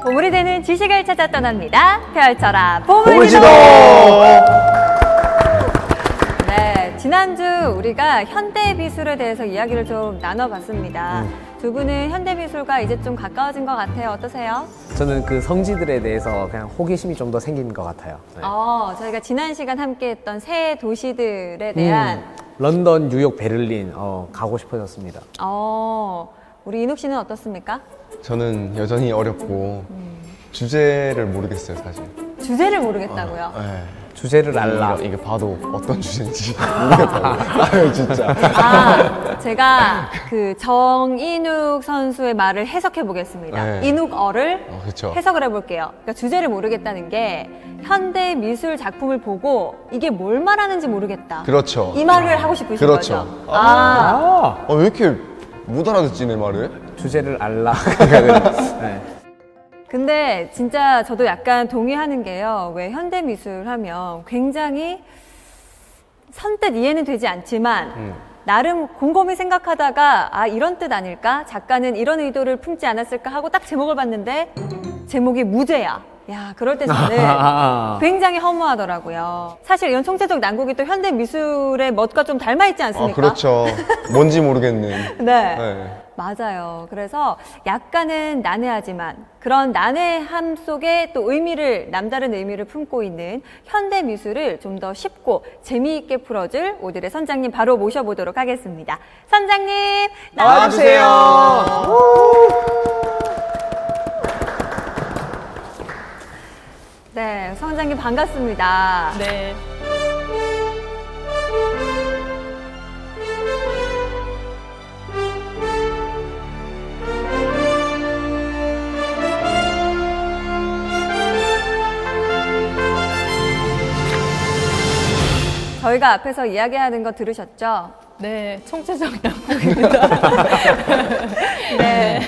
보물이 되는 지식을 찾아 떠납니다. 펼쳐라 보물지도! 네, 지난주 우리가 현대미술에 대해서 이야기를 좀 나눠봤습니다. 두 분은 현대미술과 이제 좀 가까워진 것 같아요. 어떠세요? 저는 그 성지들에 대해서 그냥 호기심이 좀 더 생긴 것 같아요. 네. 저희가 지난 시간 함께 했던 새 도시들에 대한 런던, 뉴욕, 베를린 가고 싶어졌습니다. 우리 인욱 씨는 어떻습니까? 저는 여전히 어렵고 주제를 모르겠어요, 사실. 주제를 모르겠다고요? 네. 주제를 알라. 이게 봐도 어떤 주제인지 모르겠다고. 아유, 진짜. 제가 그 정인욱 선수의 말을 해석해 보겠습니다. 네. 인욱어를 그쵸. 해석을 해볼게요. 그러니까 주제를 모르겠다는 게 현대 미술 작품을 보고 이게 뭘 말하는지 모르겠다. 그렇죠. 이 말을 하고 싶으신 그렇죠. 거죠. 왜 이렇게 못 알아듣지, 내 말을? 주제를 알라. 네. 근데 진짜 저도 약간 동의하는 게요. 왜 현대미술 하면 굉장히 선뜻 이해는 되지 않지만 나름 곰곰이 생각하다가 이런 뜻 아닐까? 작가는 이런 의도를 품지 않았을까 하고 딱 제목을 봤는데 제목이 무죄야. 야, 그럴 때 저는 굉장히 허무하더라고요. 사실 이런 총체적 난국이 또 현대미술의 멋과 좀 닮아있지 않습니까? 그렇죠. 뭔지 모르겠는. 네. 맞아요. 그래서 약간은 난해하지만 그런 난해함 속에 또 남다른 의미를 품고 있는 현대 미술을 좀 더 쉽고 재미있게 풀어줄 오늘의 선장님 바로 모셔보도록 하겠습니다. 선장님 나와주세요. 네, 선장님 반갑습니다. 네. 저희가 앞에서 이야기하는 거 들으셨죠? 네, 총체적 난국입니다. 네,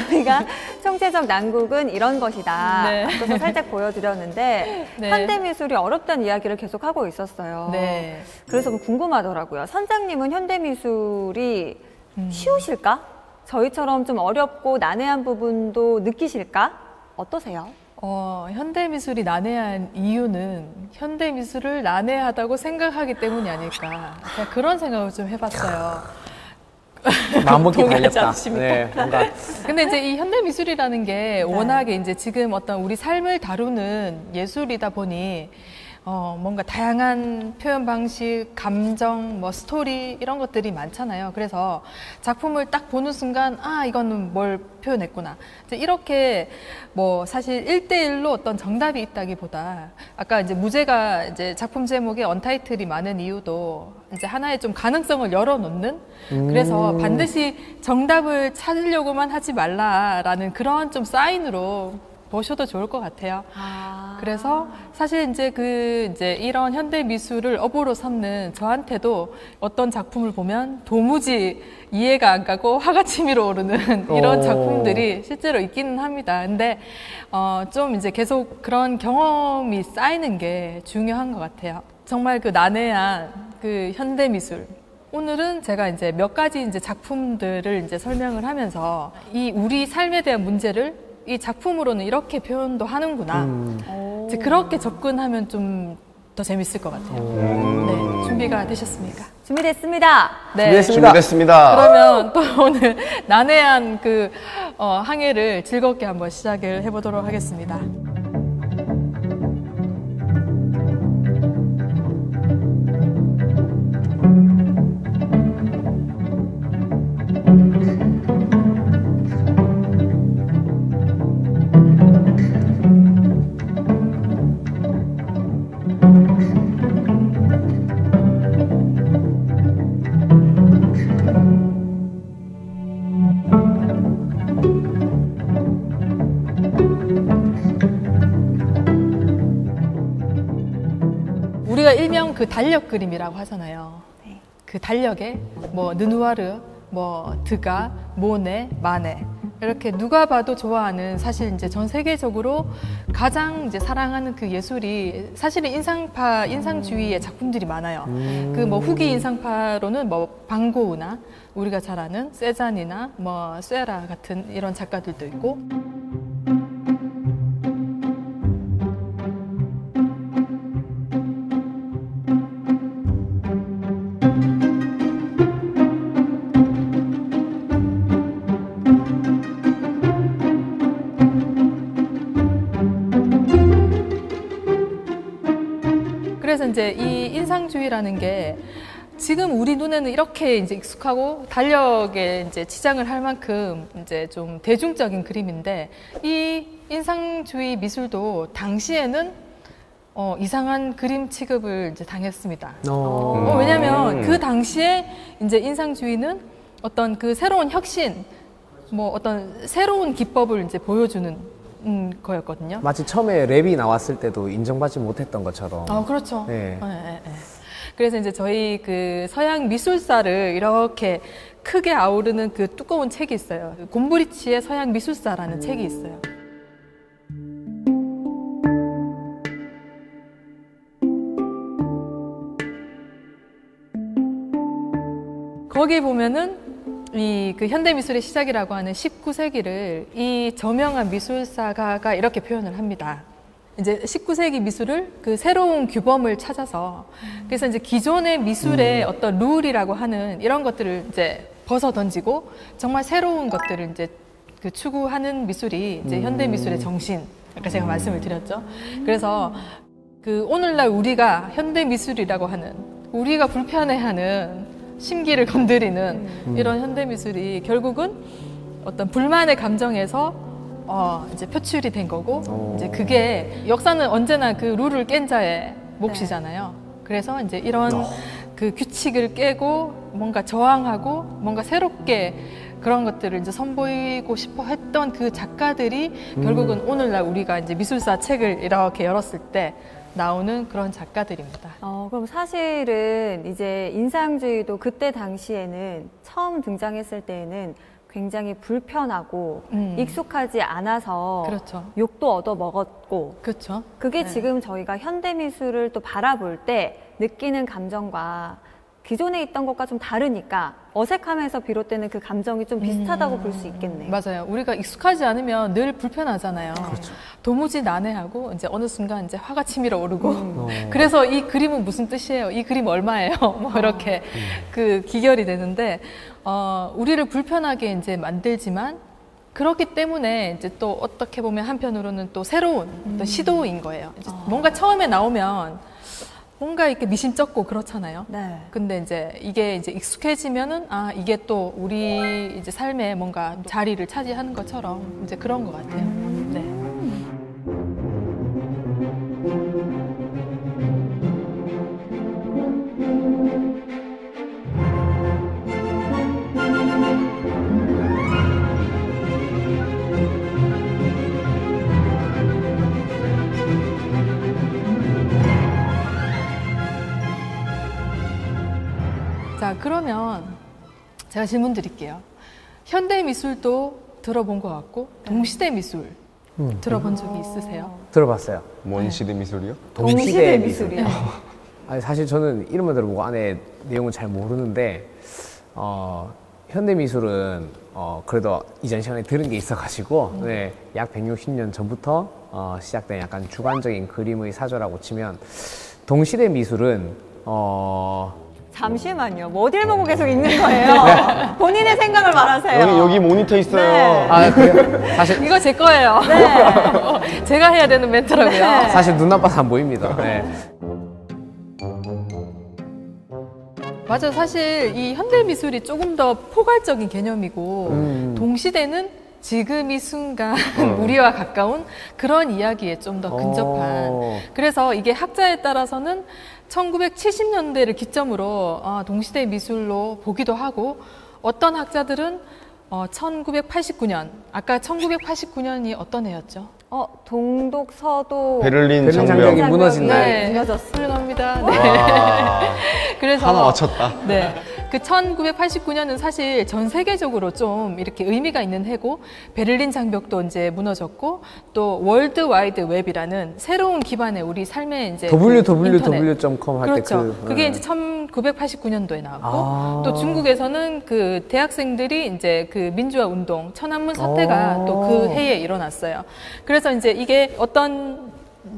저희가 총체적 난국은 이런 것이다. 네. 앞서서 살짝 보여드렸는데 네. 현대미술이 어렵다는 이야기를 계속 하고 있었어요. 네. 그래서 궁금하더라고요. 선장님은 현대미술이 쉬우실까? 저희처럼 좀 어렵고 난해한 부분도 느끼실까? 어떠세요? 현대미술이 난해한 이유는 현대미술을 난해하다고 생각하기 때문이 아닐까. 제가 그런 생각을 좀 해봤어요. 마음먹기 동의하지 달렸다. 않으십니까? 네, 뭔가. 근데 이제 이 현대미술이라는 게 워낙에 이제 지금 어떤 우리 삶을 다루는 예술이다 보니 뭔가 다양한 표현 방식, 감정, 스토리 이런 것들이 많잖아요. 그래서 작품을 딱 보는 순간 이거는 뭘 표현했구나. 이제 이렇게 사실 1대1로 어떤 정답이 있다기보다 아까 이제 무제가 이제 작품 제목에 언타이틀이 많은 이유도 이제 하나의 좀 가능성을 열어놓는 그래서 반드시 정답을 찾으려고만 하지 말라라는 그런 좀 사인으로 보셔도 좋을 것 같아요. 그래서 사실 이제 이런 현대 미술을 업으로 삼는 저한테도 어떤 작품을 보면 도무지 이해가 안 가고 화가 치밀어 오르는 이런 작품들이 실제로 있기는 합니다. 근데 좀 이제 계속 그런 경험이 쌓이는 게 중요한 것 같아요. 정말 그 난해한 그 현대 미술. 오늘은 제가 이제 몇 가지 이제 작품들을 이제 설명을 하면서 이 우리 삶에 대한 문제를 이 작품으로는 이렇게 표현도 하는구나. 이제 그렇게 접근하면 좀 더 재밌을 것 같아요. 네, 준비가 되셨습니까? 준비됐습니다. 네. 준비됐습니다. 그러면 또 오늘 난해한 그 항해를 즐겁게 한번 시작을 해보도록 하겠습니다. 우리가 일명 그 달력 그림이라고 하잖아요. 그 달력에 르누아르, 드가, 모네, 마네 이렇게 누가 봐도 좋아하는 사실 이제 전 세계적으로 가장 이제 사랑하는 그 예술이 사실은 인상주의의 작품들이 많아요. 그 후기 인상파로는 방고우나 우리가 잘 아는 세잔이나 쇠라 같은 이런 작가들도 있고. 이제 이 인상주의라는 게 지금 우리 눈에는 이렇게 이제 익숙하고 달력에 이제 치장을 할 만큼 이제 좀 대중적인 그림인데, 이 인상주의 미술도 당시에는 이상한 그림 취급을 이제 당했습니다. 왜냐하면 그 당시에 이제 인상주의는 어떤 그 새로운 혁신, 뭐 어떤 새로운 기법을 이제 보여주는 거였거든요. 마치 처음에 랩이 나왔을 때도 인정받지 못했던 것처럼. 그렇죠. 네. 그래서 이제 저희 그 서양 미술사를 이렇게 크게 아우르는 그 두꺼운 책이 있어요. 곰브리치의 서양 미술사라는 책이 있어요. 거기 보면은 이 그 현대 미술의 시작이라고 하는 19세기를 이 저명한 미술사가가 이렇게 표현을 합니다. 이제 19세기 미술을 그 새로운 규범을 찾아서, 그래서 이제 기존의 미술의 어떤 룰이라고 하는 이런 것들을 이제 벗어 던지고 정말 새로운 것들을 이제 그 추구하는 미술이 이제 현대 미술의 정신, 아까 제가 말씀을 드렸죠. 그래서 그 오늘날 우리가 현대 미술이라고 하는, 우리가 불편해하는 심기를 건드리는 이런 현대 미술이 결국은 어떤 불만의 감정에서 이제 표출이 된 거고, 이제 그게 역사는 언제나 그 룰을 깬 자의 몫이잖아요. 그래서 이제 이런 그 규칙을 깨고 뭔가 저항하고 뭔가 새롭게 그런 것들을 이제 선보이고 싶어 했던 그 작가들이 결국은 오늘날 우리가 이제 미술사 책을 이렇게 열었을 때 나오는 그런 작가들입니다. 그럼 사실은 이제 인상주의도 그때 당시에는 처음 등장했을 때에는 굉장히 불편하고 익숙하지 않아서 그렇죠. 욕도 얻어 먹었고, 그렇죠. 그게 지금 저희가 현대미술을 또 바라볼 때 느끼는 감정과 기존에 있던 것과 좀 다르니까 어색함에서 비롯되는 그 감정이 좀 비슷하다고 볼 수 있겠네요. 맞아요. 우리가 익숙하지 않으면 늘 불편하잖아요. 그렇죠. 도무지 난해하고 이제 어느 순간 이제 화가 치밀어 오르고 그래서 이 그림은 무슨 뜻이에요? 이 그림 얼마예요? 뭐 이렇게 그 기결이 되는데, 우리를 불편하게 이제 만들지만 그렇기 때문에 이제 또 어떻게 보면 한편으로는 또 새로운 또 시도인 거예요. 이제 뭔가 처음에 나오면 뭔가 이렇게 미심쩍고 그렇잖아요. 네. 근데 이제 이게 이제 익숙해지면은 이게 또 우리 이제 삶에 뭔가 자리를 차지하는 것처럼 이제 그런 것 같아요. 네. 자, 그러면 제가 질문 드릴게요. 현대 미술도 들어본 것 같고 동시대 미술 들어본 적이 있으세요? 들어봤어요. 뭔 시대 미술이요? 동시대 미술이요. 아니, 사실 저는 이름만 들어보고 안에 내용은 잘 모르는데, 현대 미술은 그래도 이전 시간에 들은 게 있어가지고, 네, 약 160년 전부터 시작된 약간 주관적인 그림의 사조라고 치면, 동시대 미술은 잠시만요. 뭐 어딜 보고 계속 읽는 거예요? 본인의 생각을 말하세요. 여기 모니터 있어요. 네. 그래요? 사실 이거 제 거예요. 네. 제가 해야 되는 멘트라고요. 네. 사실 눈 나빠서 안 보입니다. 네. 맞아요. 사실 이 현대 미술이 조금 더 포괄적인 개념이고 동시대는 지금 이 순간 우리와 가까운 그런 이야기에 좀 더 근접한. 그래서 이게 학자에 따라서는 1970년대를 기점으로 동시대 미술로 보기도 하고, 어떤 학자들은 1989년, 아까 1989년이 어떤 해였죠? 동독 서도 베를린 장벽이 무너진 날. 네, 무너졌어요. 훌륭합니다. 네. 그래서 하나 맞췄다. 네. 그 1989년은 사실 전 세계적으로 좀 이렇게 의미가 있는 해고, 베를린 장벽도 이제 무너졌고, 또 월드 와이드 웹이라는 새로운 기반의 우리 삶의 이제 www.com 할 때 그렇죠. 그게 이제 1989년도에 나왔고, 또 중국에서는 그 대학생들이 이제 그 민주화 운동, 천안문 사태가 또 그 해에 일어났어요. 그래서 이제 이게 어떤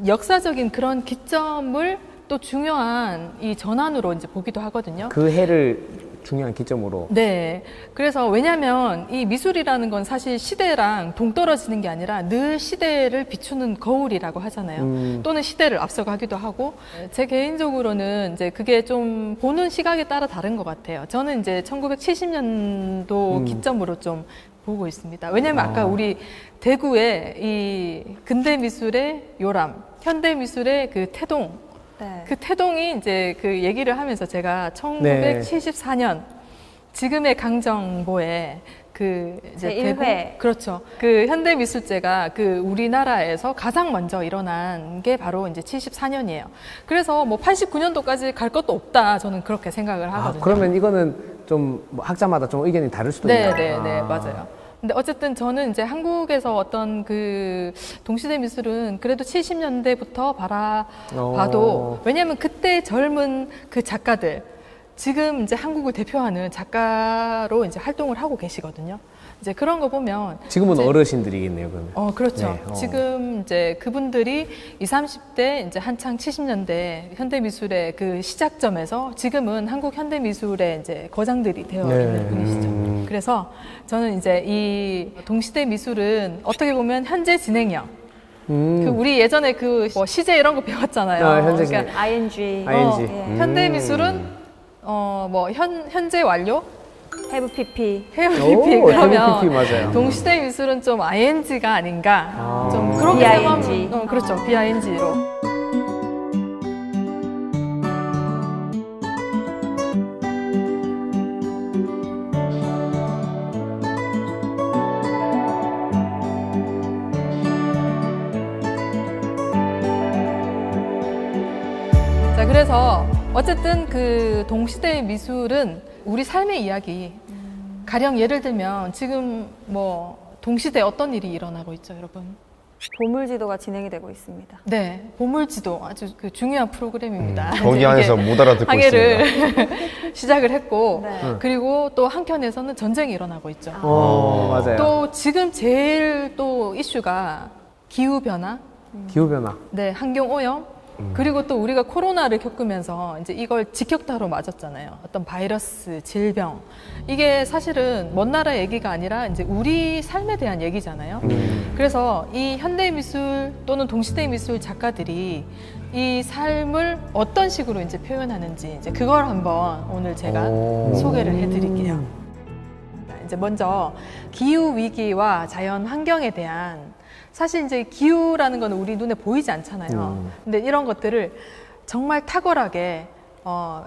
역사적인 그런 기점을 또 중요한 이 전환으로 이제 보기도 하거든요. 그 해를 중요한 기점으로. 네. 그래서 왜냐하면 이 미술이라는 건 사실 시대랑 동떨어지는 게 아니라 늘 시대를 비추는 거울이라고 하잖아요. 또는 시대를 앞서가기도 하고 제 개인적으로는 이제 그게 좀 보는 시각에 따라 다른 것 같아요. 저는 이제 1970년도 기점으로 좀 보고 있습니다. 왜냐하면 아까 우리 대구의 이 근대 미술의 요람, 현대 미술의 그 태동, 네. 그 태동이 이제 그 얘기를 하면서 제가 1974년 지금의 강정보에 그 이제 제1회. 그렇죠. 그 현대 미술제가 그 우리나라에서 가장 먼저 일어난 게 바로 이제 74년이에요. 그래서 뭐 89년도까지 갈 것도 없다. 저는 그렇게 생각을 하거든요. 그러면 이거는 좀뭐 학자마다 좀 의견이 다를 수도 네, 있나요? 네, 네, 맞아요. 근데 어쨌든 저는 이제 한국에서 어떤 그 동시대 미술은 그래도 70년대부터 바라봐도 왜냐면 그때 젊은 그 작가들 지금 이제 한국을 대표하는 작가로 이제 활동을 하고 계시거든요. 이제 그런 거 보면 지금은 이제 어르신들이겠네요, 그러면. 그렇죠. 네, 지금 이제 그분들이 20, 30대 이제 한창 70년대 현대미술의 그 시작점에서 지금은 한국 현대미술의 이제 거장들이 되어 있는 분이시죠. 그래서 저는 이제 이 동시대 미술은 어떻게 보면 현재 진행형. 그 우리 예전에 그 뭐 시제 이런 거 배웠잖아요. 현재 진행. ing. ING. 현대미술은 뭐 현재 완료? have pp. 해요, PP. 오, 그러면 PP 맞아요. 동시대 미술은 좀 ing가 아닌가. 좀 그렇게 BING. 생각하면, 그렇죠. BING로. 자, 그래서 어쨌든 그 동시대의 미술은 우리 삶의 이야기. 가령 예를 들면 지금 뭐 동시대에 어떤 일이 일어나고 있죠, 여러분? 보물지도가 진행이 되고 있습니다. 네, 보물지도 아주 그 중요한 프로그램입니다. 거기 이제 안에서 이게 못 알아듣고 항해를 시작을 했고 네. 그리고 또 한켠에서는 전쟁이 일어나고 있죠. 맞아요. 또 지금 제일 또 이슈가 기후 변화, 기후변화. 네, 환경 오염. 그리고 또 우리가 코로나를 겪으면서 이제 이걸 직격타로 맞았잖아요. 어떤 바이러스, 질병. 이게 사실은 먼 나라 얘기가 아니라 이제 우리 삶에 대한 얘기잖아요. 그래서 이 현대 미술 또는 동시대 미술 작가들이 이 삶을 어떤 식으로 이제 표현하는지 이제 그걸 한번 오늘 제가 소개를 해드릴게요. 이제 먼저 기후 위기와 자연 환경에 대한 사실 이제 기후라는 건 우리 눈에 보이지 않잖아요. 근데 이런 것들을 정말 탁월하게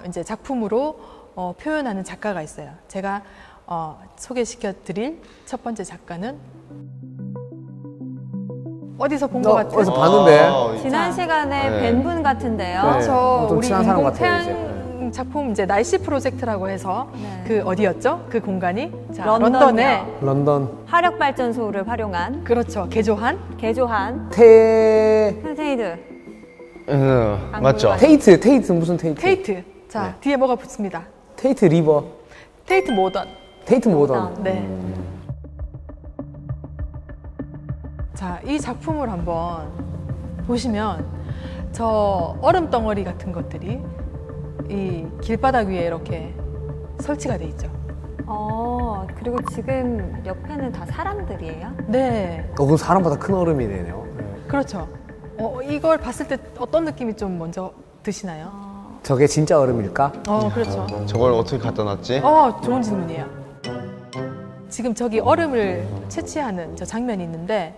이제 작품으로 표현하는 작가가 있어요. 제가 소개시켜 드릴 첫 번째 작가는 어디서 본 것 같아요? 어디서 봤는데. 지난 시간에 네. 뵌 분 같은데요. 그렇죠. 엄청 우리 친한 사람 같아요, 인공태양 작품 이제 날씨 프로젝트라고 해서 네. 그 어디였죠? 그 공간이 자, 런던이요. 런던에 런던. 화력발전소를 활용한 그렇죠. 개조한 개조한 테이트. 맞죠? 테이트 무슨 테이트? 테이트. 자, 뒤에 뭐가 붙습니다. 테이트 리버. 테이트 모던. 테이트 모던. 네. 자, 이 작품을 한번 보시면 저 얼음 덩어리 같은 것들이 이 길바닥 위에 이렇게 설치가 돼 있죠. 그리고 지금 옆에는 다 사람들이에요? 네. 그럼 사람보다 큰 얼음이 되네요. 그렇죠. 이걸 봤을 때 어떤 느낌이 좀 먼저 드시나요? 저게 진짜 얼음일까? 그렇죠. 저걸 어떻게 갖다 놨지? 좋은 질문이에요. 지금 저기 얼음을 채취하는 저 장면이 있는데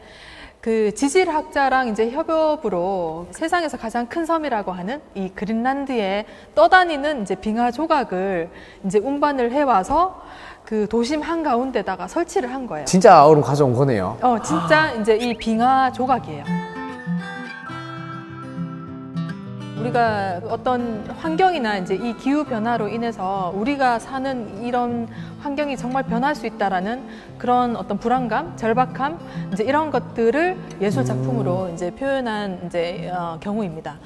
그 지질학자랑 이제 협업으로 세상에서 가장 큰 섬이라고 하는 이 그린란드에 떠다니는 이제 빙하 조각을 이제 운반을 해와서 그 도심 한가운데다가 설치를 한 거예요. 진짜 얼음 가져온 거네요. 진짜 이제 이 빙하 조각이에요. 우리가 어떤 환경이나 이제 이 기후 변화로 인해서 우리가 사는 이런 환경이 정말 변할 수 있다라는 그런 어떤 불안감, 절박함, 이제 이런 것들을 예술 작품으로 이제 표현한 이제 경우입니다.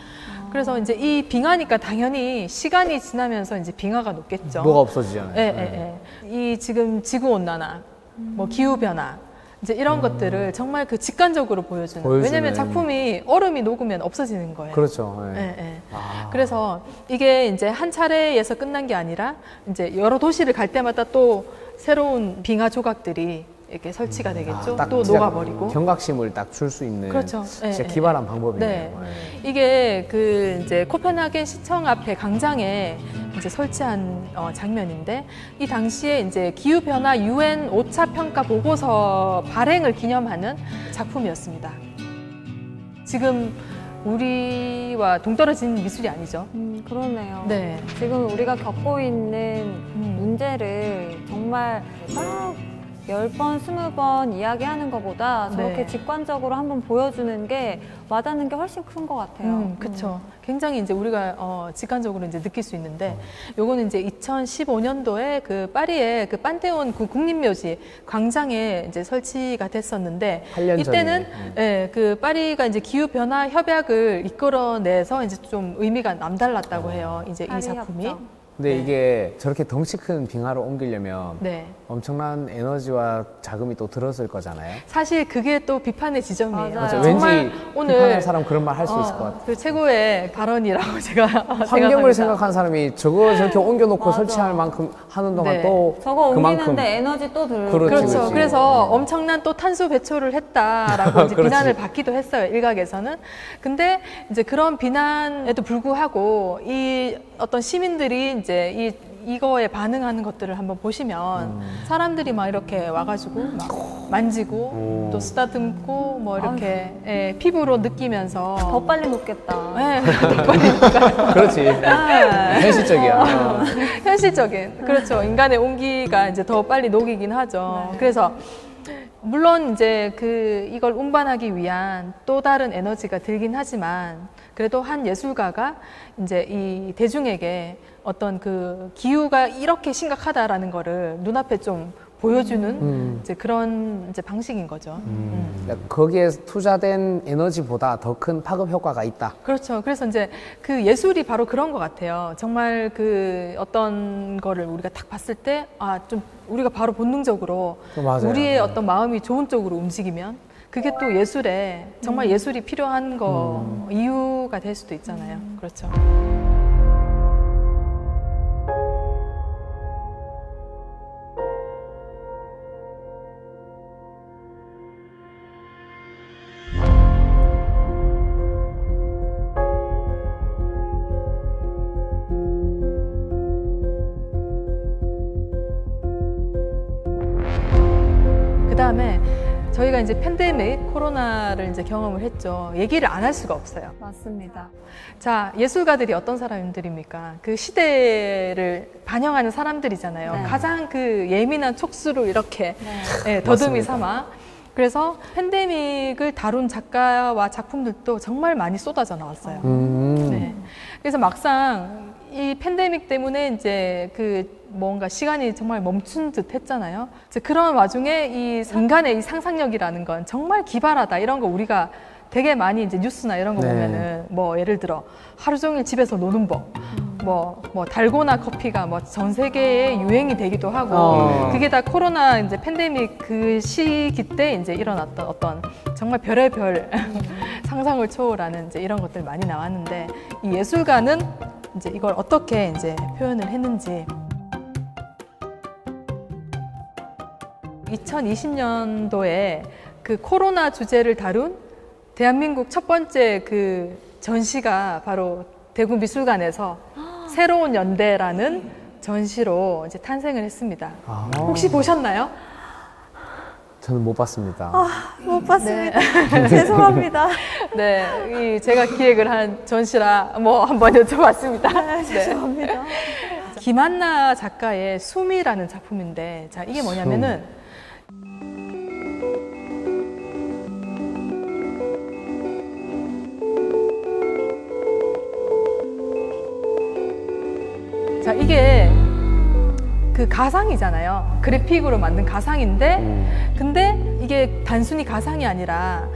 그래서 이제 이 빙하니까 당연히 시간이 지나면서 이제 빙하가 녹겠죠. 뭐가 없어지잖아요. 이 지금 지구 온난화, 뭐 기후 변화 이제 이런 것들을 정말 그 직관적으로 보여주는. 보여주는. 왜냐면 작품이 얼음이 녹으면 없어지는 거예요. 그렇죠. 예. 예, 예. 그래서 이게 이제 한 차례에서 끝난 게 아니라 이제 여러 도시를 갈 때마다 또 새로운 빙하 조각들이 이렇게 설치가 되겠죠. 딱 또 진짜 녹아버리고. 경각심을 딱 줄 수 있는 그렇죠. 예, 진짜 예. 기발한 방법이네요. 네. 예. 이게 그 이제 코펜하겐 시청 앞에 광장에 이제 설치한 장면인데 이 당시에 이제 기후 변화 UN 5차 평가 보고서 발행을 기념하는 작품이었습니다. 지금 우리와 동떨어진 미술이 아니죠. 그러네요. 네. 지금 우리가 겪고 있는 문제를 정말 막 10번, 20번 이야기하는 것보다 저렇게 네. 직관적으로 한번 보여주는 게 와닿는 게 훨씬 큰 것 같아요. 그렇죠. 굉장히 이제 우리가 직관적으로 이제 느낄 수 있는데, 요거는 이제 2015년도에 그 파리의 그 판테온 그 국립묘지 광장에 이제 설치가 됐었는데, 8년 이때는 전이네. 예, 그 파리가 이제 기후 변화 협약을 이끌어내서 이제 좀 의미가 남달랐다고 해요. 이제 이 파리 작품이. 협정. 근데 네. 이게 저렇게 덩치 큰 빙하를 옮기려면 네. 엄청난 에너지와 자금이 또 들었을 거잖아요. 사실 그게 또 비판의 지점이에요. 맞아요. 맞아. 정말 왠지 오늘 비판할 사람 그런 말 할 수 있을 것 같아요. 그 최고의 발언이라고 제가 환경을 생각합니다. 생각한 사람이 저거 저렇게 옮겨놓고 맞아. 설치할 만큼 하는 동안 네. 또 저거 그만큼 옮기는데 에너지 또 들고. 그렇지, 그렇죠. 그렇지. 그래서 엄청난 또 탄소 배출을 했다라고 이제 그렇지. 비난을 받기도 했어요. 일각에서는. 근데 이제 그런 비난에도 불구하고 이 어떤 시민들이 이제 이거에 반응하는 것들을 한번 보시면 사람들이 막 이렇게 와가지고 막 만지고 또 쓰다듬고 뭐 이렇게 예, 피부로 느끼면서 더 빨리 녹겠다. 예, 더 빨리 그렇지. 네. 현실적이야. 현실적인 그렇죠. 인간의 온기가 이제 더 빨리 녹이긴 하죠. 네. 그래서 물론 이제 이걸 운반하기 위한 또 다른 에너지가 들긴 하지만 그래도 한 예술가가 이제 이 대중에게 어떤 그 기후가 이렇게 심각하다라는 거를 눈앞에 좀 보여주는 이제 그런 이제 방식인 거죠. 그러니까 거기에 투자된 에너지보다 더 큰 파급 효과가 있다. 그렇죠. 그래서 이제 그 예술이 바로 그런 것 같아요. 정말 그 어떤 거를 우리가 딱 봤을 때, 좀 우리가 바로 본능적으로 맞아요. 우리의 어떤 마음이 좋은 쪽으로 움직이면 그게 또 예술에 정말 예술이 필요한 이유가 될 수도 있잖아요. 그렇죠. 그다음에 저희가 이제 팬데믹 코로나를 이제 경험을 했죠. 얘기를 안 할 수가 없어요. 맞습니다. 자, 예술가들이 어떤 사람들입니까? 그 시대를 반영하는 사람들이잖아요. 네. 가장 그 예민한 촉수를 이렇게 네. 예, 더듬이 맞습니다. 삼아. 그래서 팬데믹을 다룬 작가와 작품들도 정말 많이 쏟아져 나왔어요. 네. 그래서 막상 이 팬데믹 때문에 이제 뭔가 시간이 정말 멈춘 듯 했잖아요. 이제 그런 와중에 이 인간의 이 상상력이라는 건 정말 기발하다. 이런 거 우리가 되게 많이 이제 뉴스나 이런 거 네. 보면은 뭐 예를 들어 하루 종일 집에서 노는 법, 뭐 달고나 커피가 뭐 전 세계에 유행이 되기도 하고 그게 다 코로나 이제 팬데믹 그 시기 때 이제 일어났던 어떤 정말 별의 별 상상을 초월하는 이제 이런 것들 많이 나왔는데 이 예술가는 이제 이걸 어떻게 이제 표현을 했는지 2020년도에 그 코로나 주제를 다룬 대한민국 첫 번째 그 전시가 바로 대구미술관에서 새로운 연대라는 전시로 이제 탄생을 했습니다. 혹시 보셨나요? 저는 못 봤습니다. 못 봤습니다. 죄송합니다. 네, 제가 기획을 한 전시라 뭐 한번 여쭤봤습니다. 네. 죄송합니다. 김한나 작가의 숨이라는 작품인데, 자 이게 뭐냐면은 자 이게 그 가상이잖아요. 그래픽으로 만든 가상인데, 근데 이게 단순히 가상이 아니라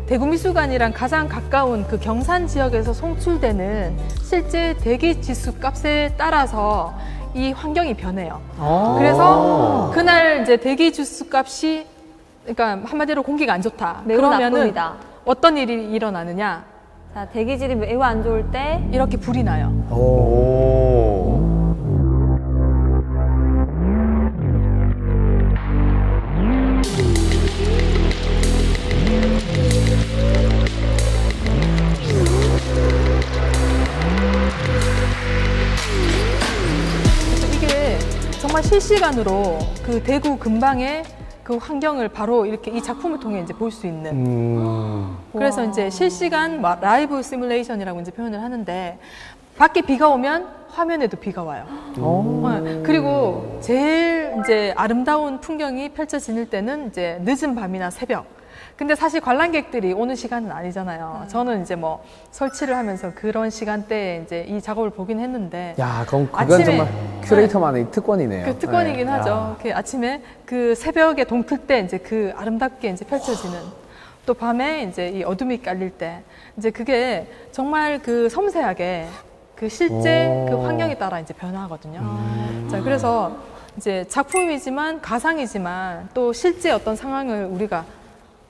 대구미술관이랑 가장 가까운 그 경산 지역에서 송출되는 실제 대기 지수 값에 따라서 이 환경이 변해요. 그래서 그날 이제 대기 지수 값이 그러니까 한마디로 공기가 안 좋다. 매우 그러면은 나쁩니다. 어떤 일이 일어나느냐? 자, 대기질이 매우 안 좋을 때 이렇게 불이 나요. 오. 그래서 이게 정말 실시간으로 그 대구 근방의 그 환경을 바로 이렇게 이 작품을 통해 이제 볼 수 있는. 그래서 이제 실시간 라이브 시뮬레이션이라고 이제 표현을 하는데 밖에 비가 오면 화면에도 비가 와요. 네. 그리고 제일 이제 아름다운 풍경이 펼쳐질 때는 이제 늦은 밤이나 새벽. 근데 사실 관람객들이 오는 시간은 아니잖아요. 저는 이제 뭐 설치를 하면서 그런 시간대에 이제 이 작업을 보긴 했는데. 야, 그럼 그건 아침에- 정말 큐레이터만의 특권이네요. 그 특권이긴 네. 하죠. 야. 그 아침에 그 새벽에 동틀 때 이제 그 아름답게 이제 펼쳐지는 또 밤에 이제 이 어둠이 깔릴 때 이제 그게 정말 그 섬세하게 그 실제 그 환경에 따라 이제 변화하거든요. 자, 그래서 이제 작품이지만 가상이지만 또 실제 어떤 상황을 우리가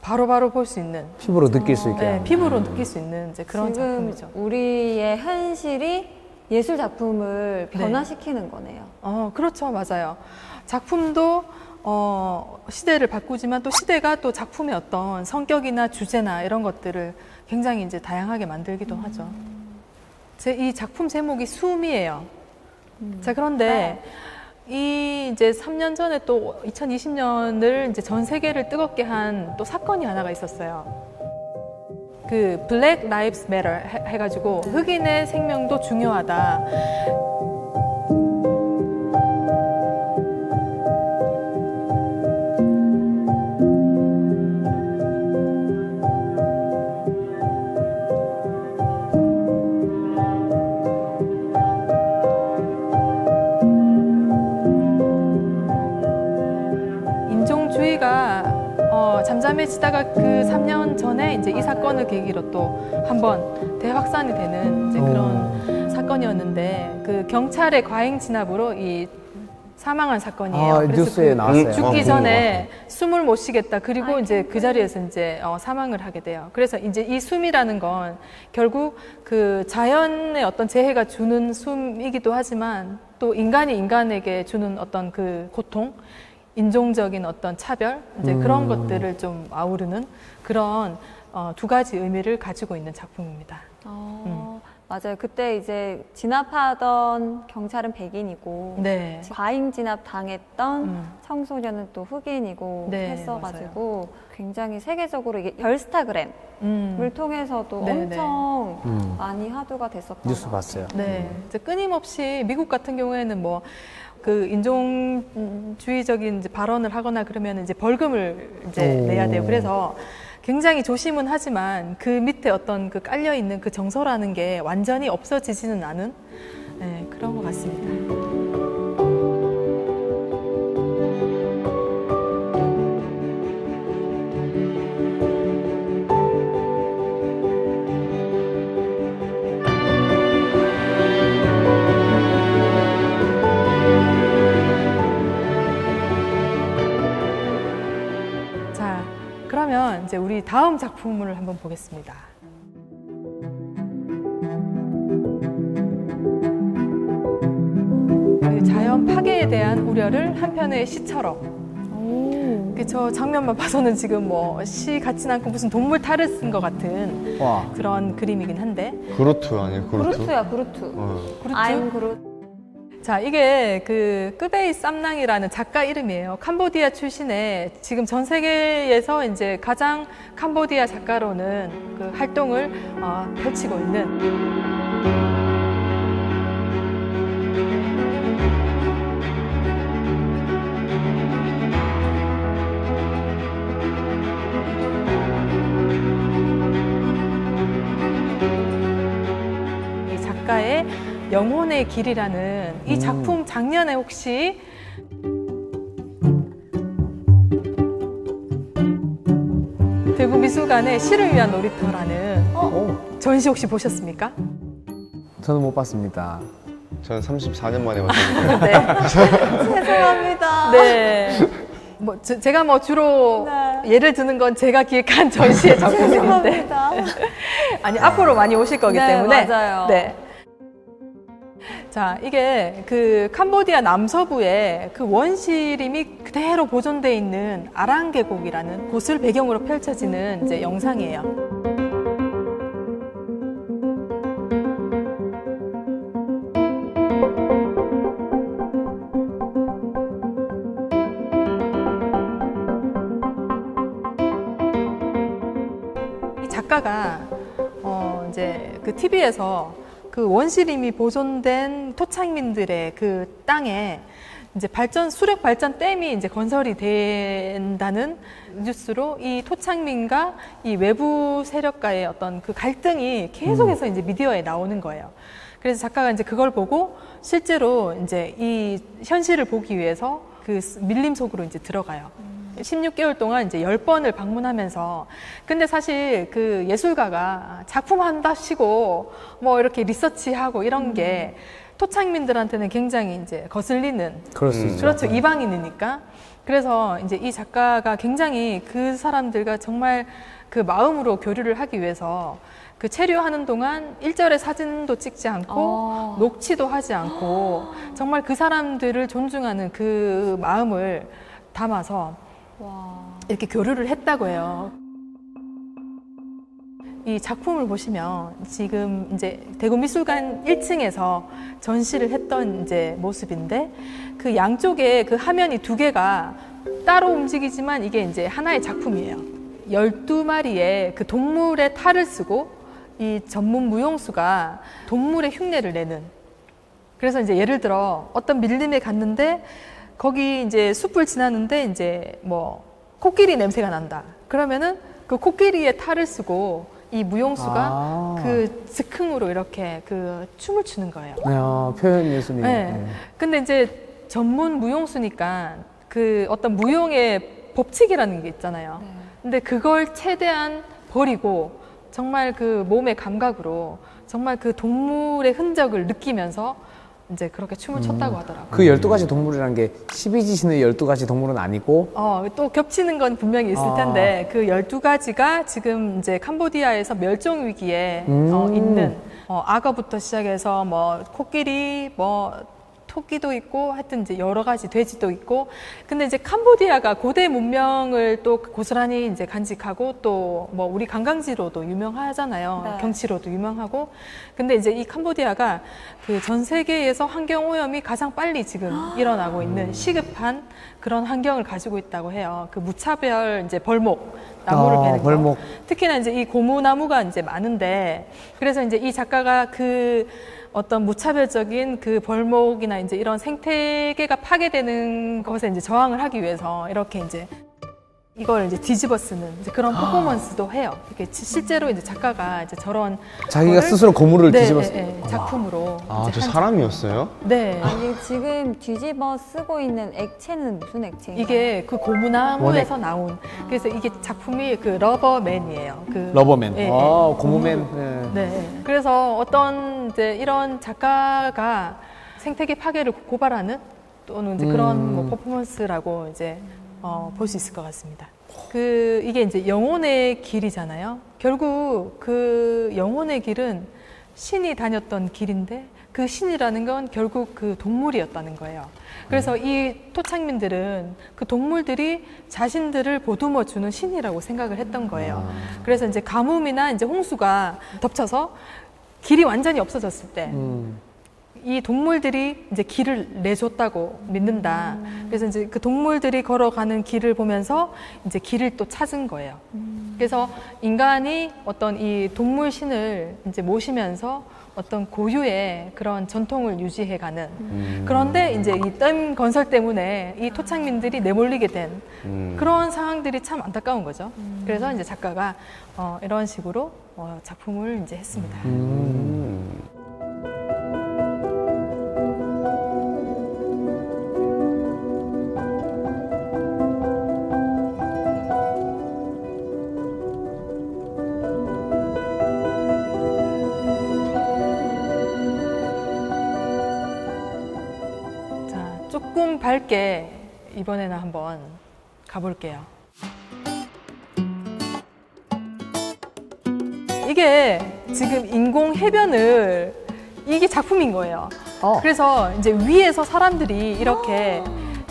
바로바로 볼 수 있는 피부로 느낄 수 있게. 네, 하는. 피부로 느낄 수 있는 이제 그런 지금 작품이죠. 우리의 현실이 예술 작품을 변화시키는 거네요. 그렇죠. 맞아요. 작품도 시대를 바꾸지만 또 시대가 또 작품의 어떤 성격이나 주제나 이런 것들을 굉장히 이제 다양하게 만들기도 하죠. 이 작품 제목이 숨이에요. 자, 그런데 이 이제 3년 전에 또 2020년을 이제 전 세계를 뜨겁게 한 또 사건이 하나가 있었어요. 그 Black Lives Matter 해가지고 흑인의 생명도 중요하다. 인종주의가 잠잠해지다가 그 3년 전에 이제 이 사건을 계기로 또 한번 대확산이 되는 이제 그런 사건이었는데 그 경찰의 과잉 진압으로 이 사망한 사건이에요. 아, 그래서 뉴스에 그 나왔어요. 죽기 본 전에 숨을 못 쉬겠다. 그리고 이제 그 자리에서 이제 사망을 하게 돼요. 그래서 이제 이 숨이라는 건 결국 그 자연의 어떤 재해가 주는 숨이기도 하지만 또 인간이 인간에게 주는 어떤 그 고통, 인종적인 어떤 차별, 이제 그런 것들을 좀 아우르는 그런 두 가지 의미를 가지고 있는 작품입니다. 맞아요. 그때 이제 진압하던 경찰은 백인이고 네. 과잉 진압 당했던 청소년은 또 흑인이고 네, 했어가지고 굉장히 세계적으로 이게 별스타그램을 통해서도 네, 엄청 많이 화두가 됐었던 뉴스 것 봤어요. 네, 이제 끊임없이 미국 같은 경우에는 뭐 그 인종주의적인 이제 발언을 하거나 그러면 이제 벌금을 이제 내야 돼요. 그래서 굉장히 조심은 하지만 그 밑에 어떤 그 깔려 있는 그 정서라는 게 완전히 없어지지는 않은 그런 것 같습니다. 그러면 이제 우리 다음 작품을 한번 보겠습니다. 그 자연 파괴에 대한 우려를 한 편의 시처럼. 저 장면만 봐서는 지금 뭐 시 같진 않고 무슨 동물 탈을 쓴 것 같은 와. 그런 그림이긴 한데. 그루트 아니에요? 그루트? 그루트야, 그루트. 그루트? I'm 그루트. 자, 이게 그 끄베이 쌈낭이라는 작가 이름이에요. 캄보디아 출신의 지금 전 세계에서 이제 가장 캄보디아 작가로는 그 활동을 펼치고 있는. 이 작가의 영혼의 길이라는 이 작품 작년에 혹시 대구미술관의 시를 위한 놀이터라는 전시 혹시 보셨습니까? 저는 못 봤습니다. 저는 34년 만에 봤습니다. 네. 죄송합니다. 네. 뭐 제가 뭐 주로 네. 예를 드는 건 제가 기획한 전시의 작품인데 죄송합니다. 아니 앞으로 많이 오실 거기 네, 때문에 맞아요. 네. 자, 이게 그 캄보디아 남서부에 그 원시림이 그대로 보존되어 있는 아랑 계곡이라는 곳을 배경으로 펼쳐지는 이제 영상이에요. 이 작가가 이제 그 TV에서 그 원시림이 보존된 토착민들의 그 땅에 이제 수력 발전 댐이 이제 건설이 된다는 뉴스로 이 토착민과 이 외부 세력과의 어떤 그 갈등이 계속해서 이제 미디어에 나오는 거예요. 그래서 작가가 이제 그걸 보고 실제로 이제 이 현실을 보기 위해서 그 밀림 속으로 이제 들어가요. 16개월 동안 이제 10번을 방문하면서 근데 사실 그 예술가가 작품 한다시고 뭐 이렇게 리서치하고 이런 게 토착민들한테는 굉장히 이제 거슬리는 그럴 수 있죠. 그렇죠. 이방인이니까. 그래서 이제 이 작가가 굉장히 그 사람들과 정말 그 마음으로 교류를 하기 위해서 그 체류하는 동안 일절의 사진도 찍지 않고 녹취도 하지 않고 정말 그 사람들을 존중하는 그 마음을 담아서 이렇게 교류를 했다고 해요. 이 작품을 보시면 지금 이제 대구미술관 1층에서 전시를 했던 이제 모습인데 그 양쪽에 그 화면이 두 개가 따로 움직이지만 이게 이제 하나의 작품이에요. 12마리의 그 동물의 탈을 쓰고 이 전문 무용수가 동물의 흉내를 내는. 그래서 이제 예를 들어 어떤 밀림에 갔는데 거기 이제 숲을 지나는데 이제 뭐 코끼리 냄새가 난다. 그러면은 그 코끼리의 탈을 쓰고 이 무용수가 그 즉흥으로 이렇게 그 춤을 추는 거예요. 야, 표현 예술이. 네. 근데 이제 전문 무용수니까 그 어떤 무용의 법칙이라는 게 있잖아요. 근데 그걸 최대한 버리고 정말 그 몸의 감각으로 정말 그 동물의 흔적을 느끼면서 이제 그렇게 춤을 췄다고 하더라고요. 그 12가지 동물이라는 게 12지신의 12가지 동물은 아니고 또 겹치는 건 분명히 있을 텐데 그 12가지가 지금 이제 캄보디아에서 멸종 위기에 있는 악어부터 시작해서 뭐 코끼리 뭐 토끼도 있고 하여튼 이제 여러 가지 돼지도 있고 근데 이제 캄보디아가 고대 문명을 또 고스란히 이제 간직하고 또 뭐 우리 관광지로도 유명하잖아요. 네. 경치로도 유명하고 근데 이제 이 캄보디아가 그 전 세계에서 환경 오염이 가장 빨리 지금 일어나고 있는 시급한 그런 환경을 가지고 있다고 해요. 그 무차별 이제 벌목 나무를 베는 거. 벌목. 특히나 이제 이 고무나무가 이제 많은데 그래서 이제 이 작가가 그 어떤 무차별적인 그 벌목이나 이제 이런 생태계가 파괴되는 것에 이제 저항을 하기 위해서 이렇게 이제 이걸 이제 뒤집어 쓰는 이제 그런 퍼포먼스도 해요. 이게 실제로 이제 작가가 이제 저런 자기가 거를 스스로 고무를 뒤집어 쓰. 작품으로 아, 이제 저 한 사람이었어요? 네. 아니 지금 뒤집어 쓰고 있는 액체는 무슨 액체인가요? 이게 그 고무나무에서 나온 그래서 이게 작품이 그 러버맨이에요. 그 러버맨. 예, 예. 고무맨. 네. 네. 그래서 어떤 이제 이런 작가가 생태계 파괴를 고발하는 또는 이제 그런 뭐 퍼포먼스라고 이제 볼 수 있을 것 같습니다. 이게 이제 영혼의 길이잖아요. 결국 그 영혼의 길은 신이 다녔던 길인데 그 신이라는 건 결국 그 동물이었다는 거예요. 그래서 이 토착민들은 그 동물들이 자신들을 보듬어 주는 신이라고 생각을 했던 거예요. 그래서 이제 가뭄이나 이제 홍수가 덮쳐서 길이 완전히 없어졌을 때 이 동물들이 이제 길을 내줬다고 믿는다. 그래서 이제 그 동물들이 걸어가는 길을 보면서 이제 길을 또 찾은 거예요. 그래서 인간이 어떤 이 동물 신을 이제 모시면서 어떤 고유의 그런 전통을 유지해가는. 그런데 이제 이 댐 건설 때문에 이 토착민들이 내몰리게 된 그런 상황들이 참 안타까운 거죠. 그래서 이제 작가가 이런 식으로 작품을 이제 했습니다. 조금 밝게 이번에는 한번 가볼게요. 이게 지금 인공 해변을 이게 작품인 거예요. 그래서 이제 위에서 사람들이 이렇게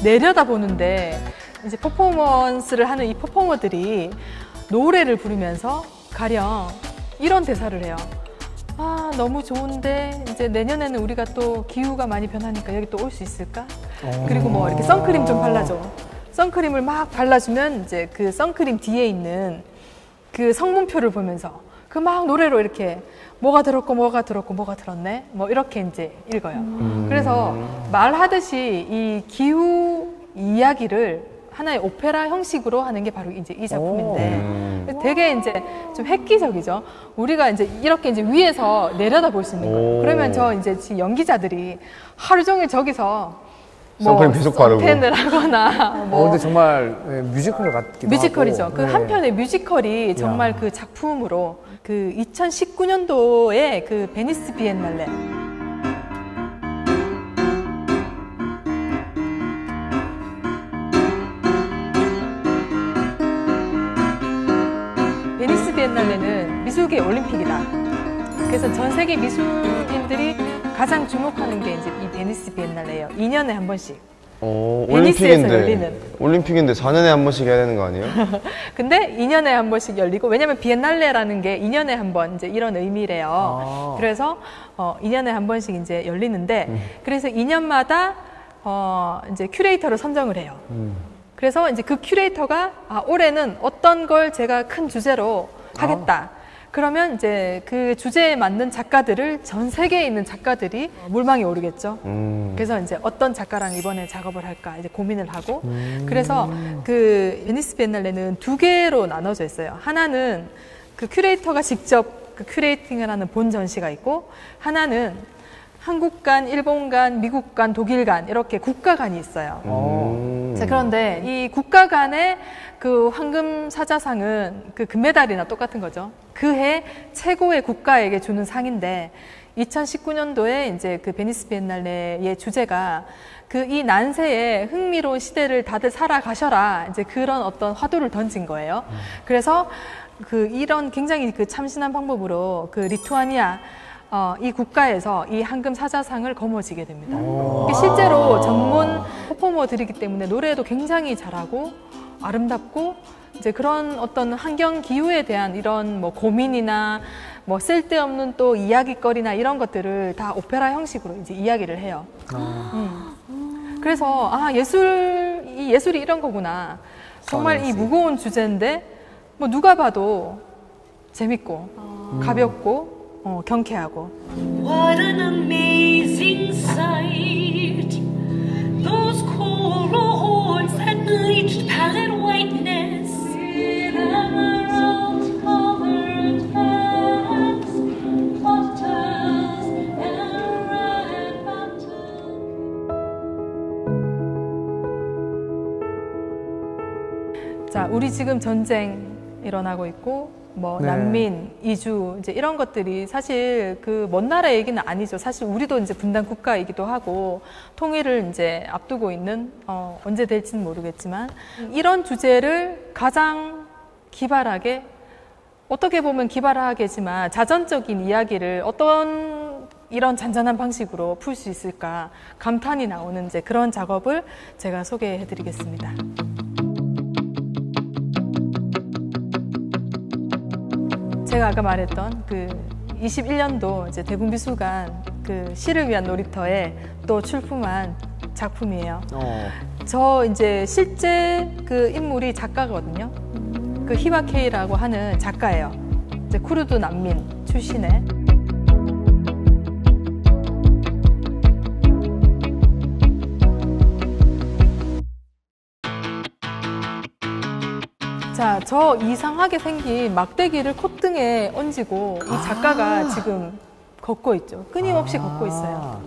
내려다 보는데 이제 퍼포먼스를 하는 이 퍼포머들이 노래를 부르면서 가령 이런 대사를 해요. 아, 너무 좋은데 이제 내년에는 우리가 또 기후가 많이 변하니까 여기 또 올 수 있을까? 그리고 뭐 이렇게 선크림 좀 발라줘. 선크림을 막 발라주면 이제 그 선크림 뒤에 있는 그 성분표를 보면서 그 막 노래로 이렇게 뭐가 들었고 뭐가 들었고 뭐가 들었네 뭐 이렇게 이제 읽어요. 그래서 말하듯이 이 기후 이야기를 하나의 오페라 형식으로 하는 게 바로 이제 이 작품인데 되게 이제 좀 획기적이죠. 우리가 이제 이렇게 이제 위에서 내려다 볼 수 있는 거예요. 그러면 저 이제 지금 연기자들이 하루 종일 저기서 선크림 계속 바르고 펜을 하거나 뭐 근데 정말 뮤지컬 같기도 뮤지컬이죠. 하고. 그 한편의 뮤지컬이 정말 그 작품으로 그 2019년도에 그 베니스 비엔날레 베니스 비엔날레는 미술계 올림픽이다. 그래서 전 세계 미술인들이 가장 주목하는 게 이제 이 베니스 비엔날레예요. 2년에 한 번씩. 베니스에서 열리는. 올림픽인데 4년에 한 번씩 해야 되는 거 아니에요? 근데 2년에 한 번씩 열리고, 왜냐면 비엔날레라는 게 2년에 한 번 이제 이런 의미래요. 그래서 2년에 한 번씩 이제 열리는데, 그래서 2년마다 이제 큐레이터를 선정을 해요. 그래서 이제 그 큐레이터가 올해는 어떤 걸 제가 큰 주제로 하겠다. 그러면 이제 그 주제에 맞는 작가들을 전 세계에 있는 작가들이 물망에 오르겠죠. 그래서 이제 어떤 작가랑 이번에 작업을 할까 이제 고민을 하고 그래서 그 베니스 비엔날레는 두 개로 나눠져 있어요. 하나는 그 큐레이터가 직접 그 큐레이팅을 하는 본 전시가 있고 하나는 한국관, 일본관, 미국관, 독일관 이렇게 국가관이 있어요. 자, 그런데 이 국가관의 그 황금 사자상은 그 금메달이나 똑같은 거죠. 그해 최고의 국가에게 주는 상인데 2019년도에 이제 그 베니스 비엔날레의 주제가 그 이 난세에 흥미로운 시대를 다들 살아가셔라 이제 그런 어떤 화두를 던진 거예요. 그래서 그 이런 굉장히 그 참신한 방법으로 그 리투아니아 이 국가에서 이 황금 사자상을 거머쥐게 됩니다. 이게 실제로 전문 퍼포머들이기 때문에 노래도 굉장히 잘하고 아름답고 이제 그런 어떤 환경 기후에 대한 이런 뭐 고민이나 뭐 쓸데없는 또 이야기거리나 이런 것들을 다 오페라 형식으로 이제 이야기를 해요. 그래서 예술이 이런 거구나. 정말 이 무거운 주제인데 뭐 누가 봐도 재밌고 가볍고 경쾌하고. What an amazing sight! Those coral horns that bleached pallid whiteness in emerald-colored hands, fountains and red fountains. 자, 우리 지금 전쟁 일어나고 있고 뭐 난민, 이주 이제 이런 것들이 사실 그 먼 나라 얘기는 아니죠. 사실 우리도 이제 분단 국가이기도 하고 통일을 이제 앞두고 있는 언제 될지는 모르겠지만 이런 주제를 가장 기발하게 어떻게 보면 기발하게지만 자전적인 이야기를 어떤 이런 잔잔한 방식으로 풀 수 있을까 감탄이 나오는 이제 그런 작업을 제가 소개해 드리겠습니다. 제가 아까 말했던 그 21년도 이제 대국미술관 그 시를 위한 놀이터에 또 출품한 작품이에요. 저 이제 실제 그 인물이 작가거든요. 그 히바케이라고 하는 작가예요. 이제 쿠르드 난민 출신의. 자, 저 이상하게 생긴 막대기를 콧등에 얹고 이 작가가 지금 걷고 있죠. 끊임없이 걷고 있어요.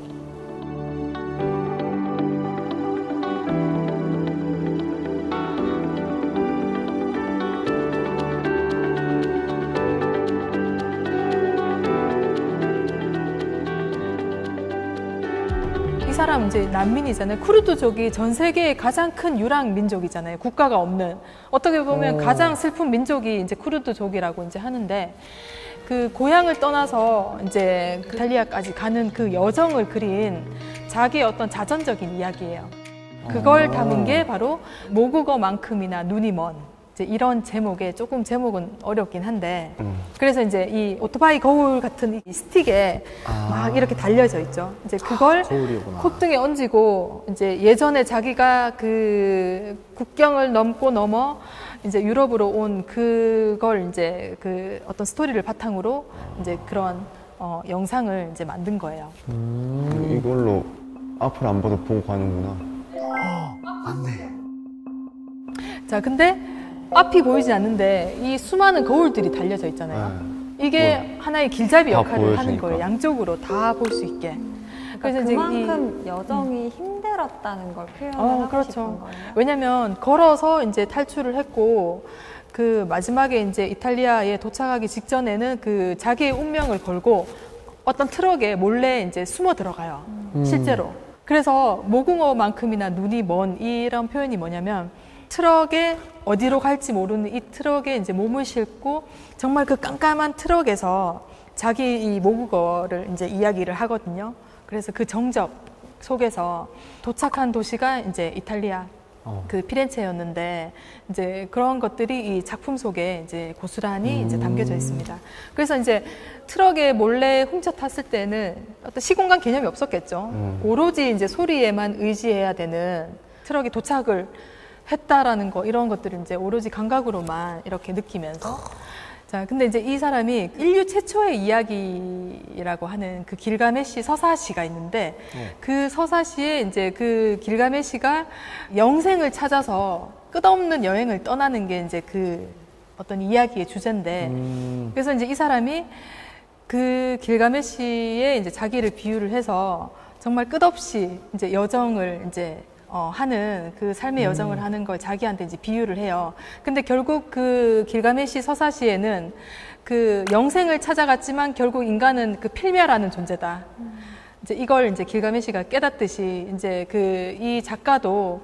이 사람 이제 난민이잖아요. 쿠르드족이 전 세계의 가장 큰 유랑 민족이잖아요. 국가가 없는. 어떻게 보면 가장 슬픈 민족이 이제 쿠르드족이라고 이제 하는데, 그 고향을 떠나서 이제 이탈리아까지 가는 그 여정을 그린 자기의 어떤 자전적인 이야기예요. 그걸 담은 게 바로 모국어만큼이나 눈이 먼, 이제 이런 제목에, 조금 제목은 어렵긴 한데, 그래서 이제 이 오토바이 거울 같은 이 스틱에 막 이렇게 달려져 있죠. 이제 그걸 거울이구나. 콧등에 얹이고, 이제 예전에 자기가 그 국경을 넘어 이제 유럽으로 온 그걸 이제 그 어떤 스토리를 바탕으로 이제 그런 영상을 이제 만든 거예요. 이걸로 앞을 안 봐도 보고 가는구나. 맞네. 자, 근데 앞이 보이지 않는데 이 수많은 거울들이 달려져 있잖아요. 이게 하나의 길잡이 다 역할을 하는 보여주니까. 거예요. 양쪽으로 다 볼 수 있게. 그러니까 그만큼 여정이 힘들었다는 걸 표현하고 싶은 그렇죠. 거예요. 왜냐면 걸어서 이제 탈출을 했고, 그 마지막에 이제 이탈리아에 도착하기 직전에는 그 자기의 운명을 걸고 어떤 트럭에 몰래 이제 숨어 들어가요. 실제로. 그래서 모국어만큼이나 눈이 먼 이런 표현이 뭐냐면, 트럭에 어디로 갈지 모르는 이 트럭에 이제 몸을 싣고 정말 그 깜깜한 트럭에서 자기 이 모국어를 이제 이야기를 하거든요. 그래서 그 정적 속에서 도착한 도시가 이제 이탈리아 그 피렌체였는데, 이제 그런 것들이 이 작품 속에 이제 고스란히 이제 담겨져 있습니다. 그래서 이제 트럭에 몰래 훔쳐 탔을 때는 어떤 시공간 개념이 없었겠죠. 오로지 이제 소리에만 의지해야 되는, 트럭이 도착을 했다라는 거, 이런 것들을 이제 오로지 감각으로만 이렇게 느끼면서. 자, 근데 이제 이 사람이 인류 최초의 이야기라고 하는 그 길가메시 서사시가 있는데, 그 서사시에 이제 그 길가메시가 영생을 찾아서 끝없는 여행을 떠나는 게 이제 그 어떤 이야기의 주제인데, 그래서 이제 이 사람이 그 길가메시에 이제 자기를 비유를 해서 정말 끝없이 이제 여정을 이제 하는, 그 삶의 여정을 하는 걸 자기한테 이제 비유를 해요. 근데 결국 그 길가메시 서사시에는 그 영생을 찾아갔지만 결국 인간은 그 필멸하는 존재다. 이제 이걸 이제 길가메시가 깨닫듯이 이제 그 이 작가도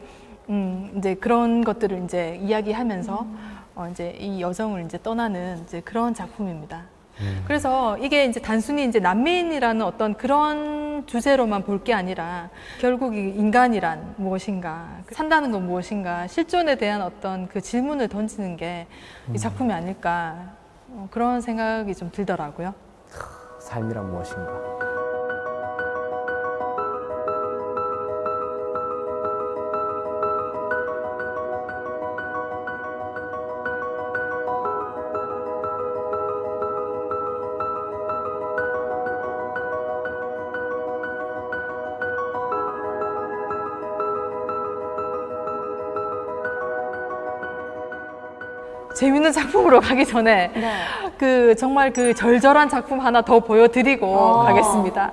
이제 그런 것들을 이제 이야기하면서 이제 이 여정을 이제 떠나는 이제 그런 작품입니다. 그래서 이게 이제 단순히 이제 난민이라는 어떤 그런 주제로만 볼 게 아니라, 결국 이 인간이란 무엇인가, 산다는 건 무엇인가, 실존에 대한 어떤 그 질문을 던지는 게 이 작품이 아닐까, 그런 생각이 좀 들더라고요. 삶이란 무엇인가. 재밌는 작품으로 가기 전에 네. 그 정말 그 절절한 작품 하나 더 보여드리고 가겠습니다.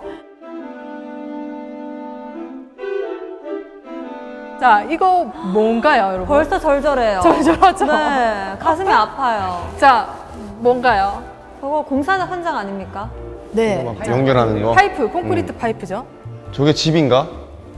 자, 이거 뭔가요, 여러분? 벌써 절절해요. 절절하죠? 네, 가슴이 아파요. 자, 뭔가요? 저거 공사 현장 아닙니까? 네. 막 연결하는 거. 파이프, 콘크리트 파이프죠? 저게 집인가?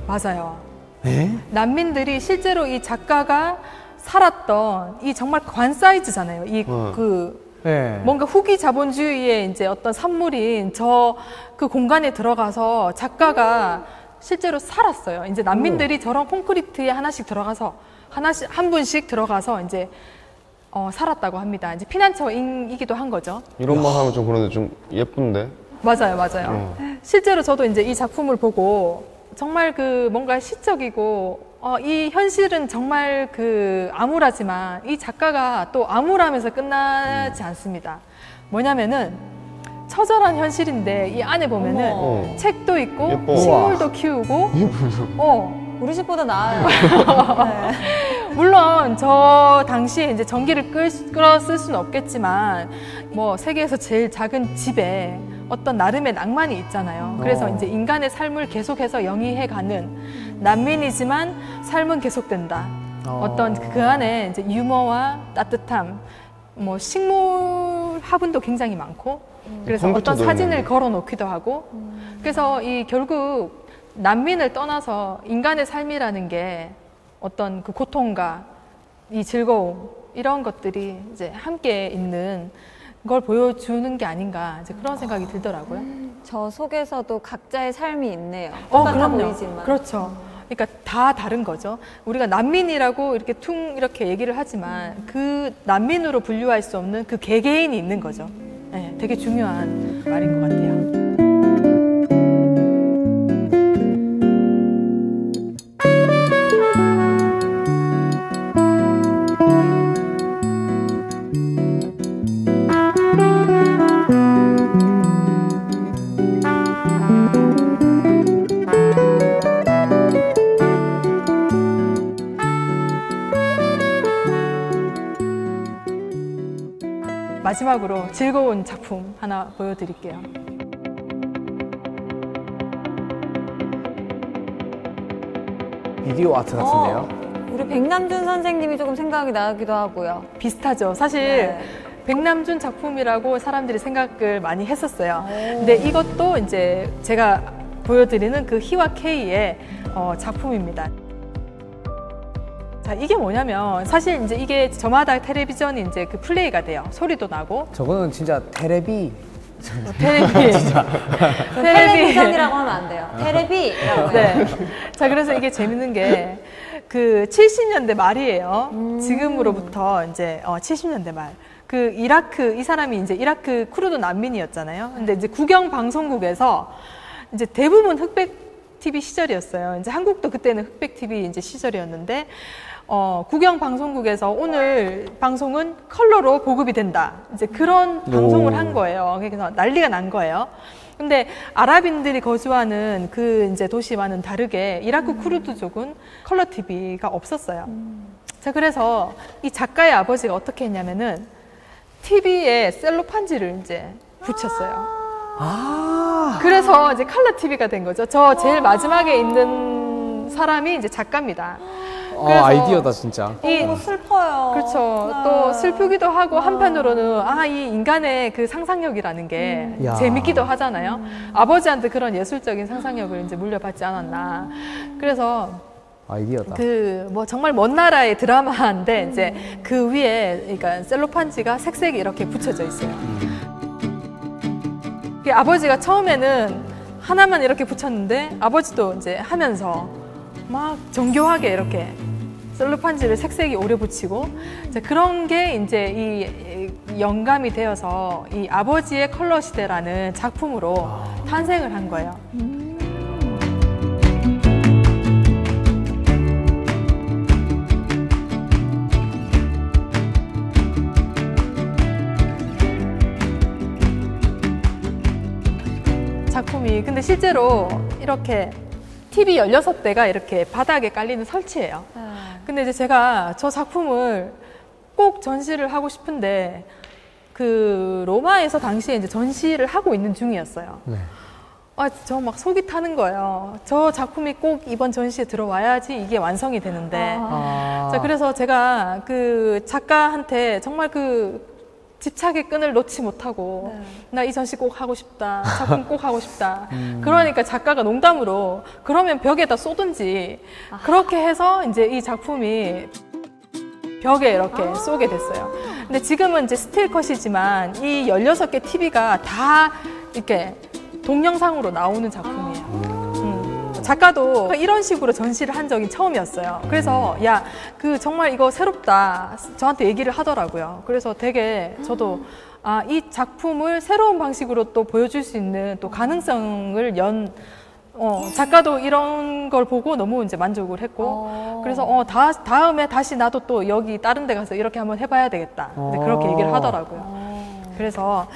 맞아요. 에? 난민들이 실제로 이 작가가 살았던 이 정말 관 사이즈잖아요. 이 그 네. 뭔가 후기 자본주의의 이제 어떤 산물인 저 그 공간에 들어가서 작가가 실제로 살았어요. 이제 난민들이 저런 콘크리트에 하나씩 들어가서 한 분씩 들어가서 이제 살았다고 합니다. 이제 피난처이기도 한 거죠. 이런 말 하면 좀 그런데 좀 예쁜데? 맞아요, 맞아요. 실제로 저도 이제 이 작품을 보고 정말 그 뭔가 시적이고 이 현실은 정말 그 암울하지만 이 작가가 또 암울하면서 끝나지 않습니다. 뭐냐면은 처절한 현실인데 이 안에 보면은 책도 있고 예뻐. 식물도 키우고 우리 집보다 나아요. 물론 저 당시에 이제 전기를 끌어 쓸 수는 없겠지만 뭐 세계에서 제일 작은 집에 어떤 나름의 낭만이 있잖아요. 그래서 이제 인간의 삶을 계속해서 영위해가는 난민이지만 삶은 계속된다. 어떤 그 안에 이제 유머와 따뜻함, 뭐 식물 화분도 굉장히 많고, 그래서 어떤 컴퓨터도 사진을 있는데. 걸어 놓기도 하고, 그래서 이 결국 난민을 떠나서 인간의 삶이라는 게 어떤 그 고통과 이 즐거움 이런 것들이 이제 함께 있는 걸 보여주는 게 아닌가 이제 그런 생각이 들더라고요. 저 속에서도 각자의 삶이 있네요. 똑같아 보이지만. 그렇죠. 그러니까 다 다른 거죠. 우리가 난민이라고 이렇게 이렇게 얘기를 하지만 그 난민으로 분류할 수 없는 그 개개인이 있는 거죠. 네, 되게 중요한 말인 것 같아요. 마지막으로 즐거운 작품 하나 보여드릴게요. 비디오 아트 같은데요? 우리 백남준 선생님이 조금 생각이 나기도 하고요. 비슷하죠. 사실 네. 백남준 작품이라고 사람들이 생각을 많이 했었어요. 근데 이것도 이제 제가 보여드리는 그 희와 K의 작품입니다. 자, 이게 뭐냐면 사실 이제 이게 저마다 텔레비전이 이제 그 플레이가 돼요. 소리도 나고. 저거는 진짜 테레비. 텔레비전이라고 하면 안 돼요. 테레비라고 해요. 네. 자, 그래서 이게 재밌는 게 그 70년대 말이에요. 지금으로부터 이제 70년대 말. 그 이라크, 이 사람이 이제 이라크 쿠르드 난민이었잖아요. 근데 이제 국영 방송국에서 이제 대부분 흑백 TV 시절이었어요. 이제 한국도 그때는 흑백 TV 이제 시절이었는데, 국영 방송국에서 오늘 방송은 컬러로 보급이 된다. 이제 그런 방송을 한 거예요. 그래서 난리가 난 거예요. 근데 아랍인들이 거주하는 그 이제 도시와는 다르게 이라크 쿠르드족은 컬러 TV가 없었어요. 자, 그래서 이 작가의 아버지가 어떻게 했냐면은 TV에 셀로판지를 이제 붙였어요. 그래서 이제 컬러 TV가 된 거죠. 저 제일 마지막에 있는 사람이 이제 작가입니다. 그래서 아이디어다 진짜. 너무 슬퍼요. 그렇죠. 네. 또 슬프기도 하고 한편으로는 이 인간의 그 상상력이라는 게 야. 재밌기도 하잖아요. 아버지한테 그런 예술적인 상상력을 이제 물려받지 않았나. 그래서 아이디어다. 그 뭐 정말 먼 나라의 드라마인데 이제 그 위에 그러니까 셀로판지가 색색이 이렇게 붙여져 있어요. 그 아버지가 처음에는 하나만 이렇게 붙였는데 아버지도 이제 하면서 막 정교하게 이렇게 셀로판지를 색색이 오래 붙이고 이제 그런 게 이제 이 영감이 되어서 이 아버지의 컬러 시대라는 작품으로 탄생을 한 거예요. 작품이 근데 실제로 이렇게 TV 16대가 이렇게 바닥에 깔리는 설치예요. 근데 이제 제가 저 작품을 꼭 전시를 하고 싶은데 그 로마에서 당시에 이제 전시를 하고 있는 중이었어요. 네. 저 막 속이 타는 거예요. 저 작품이 꼭 이번 전시에 들어와야지 이게 완성이 되는데. 자, 그래서 제가 그 작가한테 정말 그 집착의 끈을 놓지 못하고 나 이 전시 꼭 하고 싶다. 작품 꼭 하고 싶다. 그러니까 작가가 농담으로 그러면 벽에다 쏘든지 그렇게 해서 이제 이 작품이 벽에 이렇게 쏘게 됐어요. 근데 지금은 이제 스틸 컷이지만 이 16개 TV가 다 이렇게 동영상으로 나오는 작품이에요. 작가도 이런 식으로 전시를 한 적이 처음이었어요. 그래서 야, 그 정말 이거 새롭다. 저한테 얘기를 하더라고요. 그래서 되게 저도 이 작품을 새로운 방식으로 또 보여줄 수 있는 또 가능성을 작가도 이런 걸 보고 너무 이제 만족을 했고 그래서 다음에 다시 나도 또 여기 다른 데 가서 이렇게 한번 해봐야 되겠다. 근데 그렇게 얘기를 하더라고요. 그래서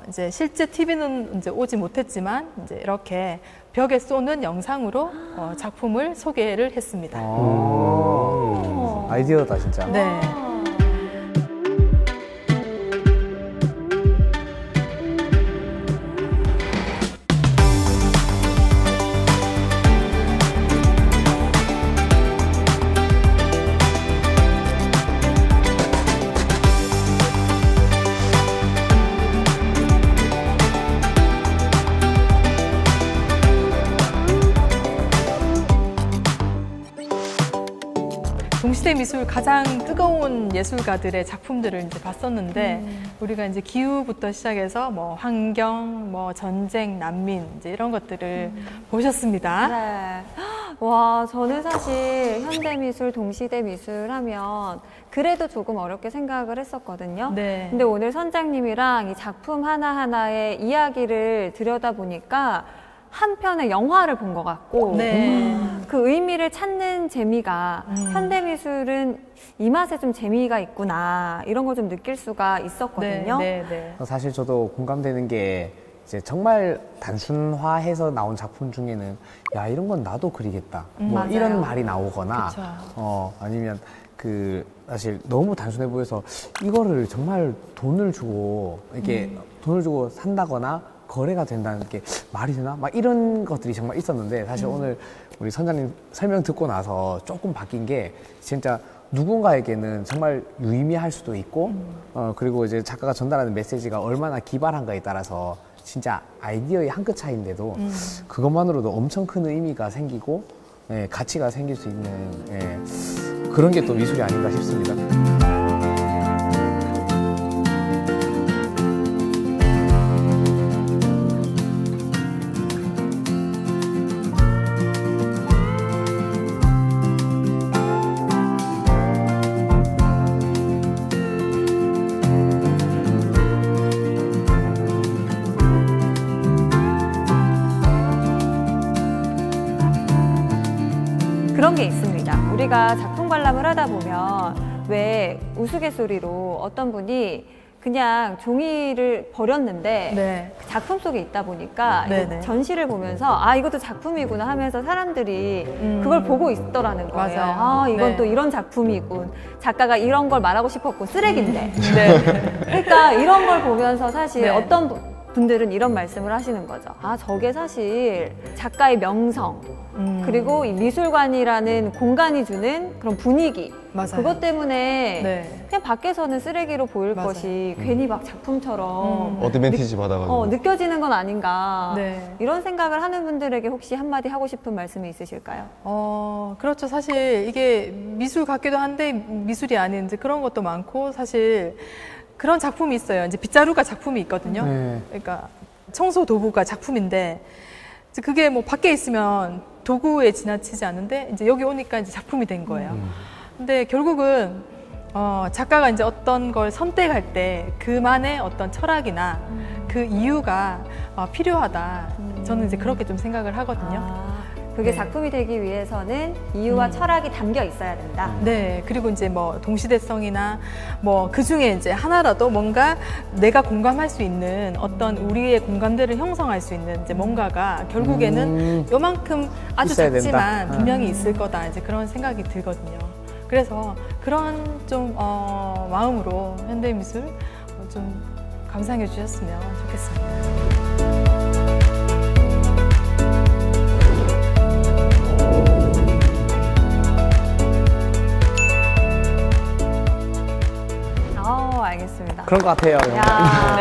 이제 실제 TV는 이제 오지 못했지만 이제 이렇게 벽에 쏘는 영상으로 작품을 소개를 했습니다. 아이디어다 진짜. 네. 현대미술 가장 뜨거운 예술가들의 작품들을 이제 봤었는데 우리가 이제 기후부터 시작해서 뭐 환경, 뭐 전쟁, 난민 이제 이런 것들을 보셨습니다. 네. 와, 저는 사실 현대미술, 동시대미술 하면 그래도 조금 어렵게 생각을 했었거든요. 네. 근데 오늘 선장님이랑 이 작품 하나하나의 이야기를 들여다보니까 한 편의 영화를 본 것 같고 네. 그 의미를 찾는 재미가 현대미술은 이 맛에 좀 재미가 있구나 이런 걸 좀 느낄 수가 있었거든요. 네, 네. 사실 저도 공감되는 게 이제 정말 단순화해서 나온 작품 중에는 야 이런 건 나도 그리겠다 뭐 맞아요. 이런 말이 나오거나 그쵸. 아니면 그 사실 너무 단순해 보여서 이거를 정말 돈을 주고 이렇게 돈을 주고 산다거나 거래가 된다는 게 말이 되나? 막 이런 것들이 정말 있었는데 사실 오늘 우리 선장님 설명 듣고 나서 조금 바뀐 게 진짜 누군가에게는 정말 유의미할 수도 있고 그리고 이제 작가가 전달하는 메시지가 얼마나 기발한가에 따라서 진짜 아이디어의 한 끗 차이인데도 그것만으로도 엄청 큰 의미가 생기고 예, 가치가 생길 수 있는 예, 그런 게 또 미술이 아닌가 싶습니다. 그런 게 있습니다. 우리가 작품 관람을 하다 보면 왜 우스갯소리로 어떤 분이 그냥 종이를 버렸는데 네. 그 작품 속에 있다 보니까 네, 이제 네. 전시를 보면서 아 이것도 작품이구나 하면서 사람들이 그걸 보고 있더라는 거예요. 맞아요. 아 이건 네. 또 이런 작품이군. 작가가 이런 걸 말하고 싶었고 쓰레기인데. 네. 그러니까 이런 걸 보면서 사실 네. 어떤 분들은 이런 말씀을 하시는 거죠. 아 저게 사실 작가의 명성 그리고 이 미술관이라는 공간이 주는 그런 분위기 맞아요. 그것 때문에 네. 그냥 밖에서는 쓰레기로 보일 맞아요. 것이 괜히 막 작품처럼 어드밴티지 받아가지고. 느껴지는 건 아닌가 네. 이런 생각을 하는 분들에게 혹시 한마디 하고 싶은 말씀이 있으실까요? 그렇죠. 사실 이게 미술 같기도 한데 미술이 아닌 이제 그런 것도 많고 사실 그런 작품이 있어요. 이제 빗자루가 작품이 있거든요. 네. 그러니까 청소 도구가 작품인데 이제 그게 뭐 밖에 있으면 도구에 지나치지 않는데 이제 여기 오니까 이제 작품이 된 거예요. 근데 결국은 작가가 이제 어떤 걸 선택할 때 그만의 어떤 철학이나 그 이유가 필요하다. 저는 이제 그렇게 좀 생각을 하거든요. 그게 네. 작품이 되기 위해서는 이유와 철학이 담겨 있어야 된다. 네, 그리고 이제 뭐 동시대성이나 뭐 그 중에 이제 하나라도 뭔가 내가 공감할 수 있는 어떤 우리의 공감대를 형성할 수 있는 이제 뭔가가 결국에는 요만큼 아주 있어야 작지만 된다. 분명히 있을 거다. 이제 그런 생각이 들거든요. 그래서 그런 좀 마음으로 현대미술 좀 감상해 주셨으면 좋겠습니다. 알겠습니다. 그런 것 같아요. 야,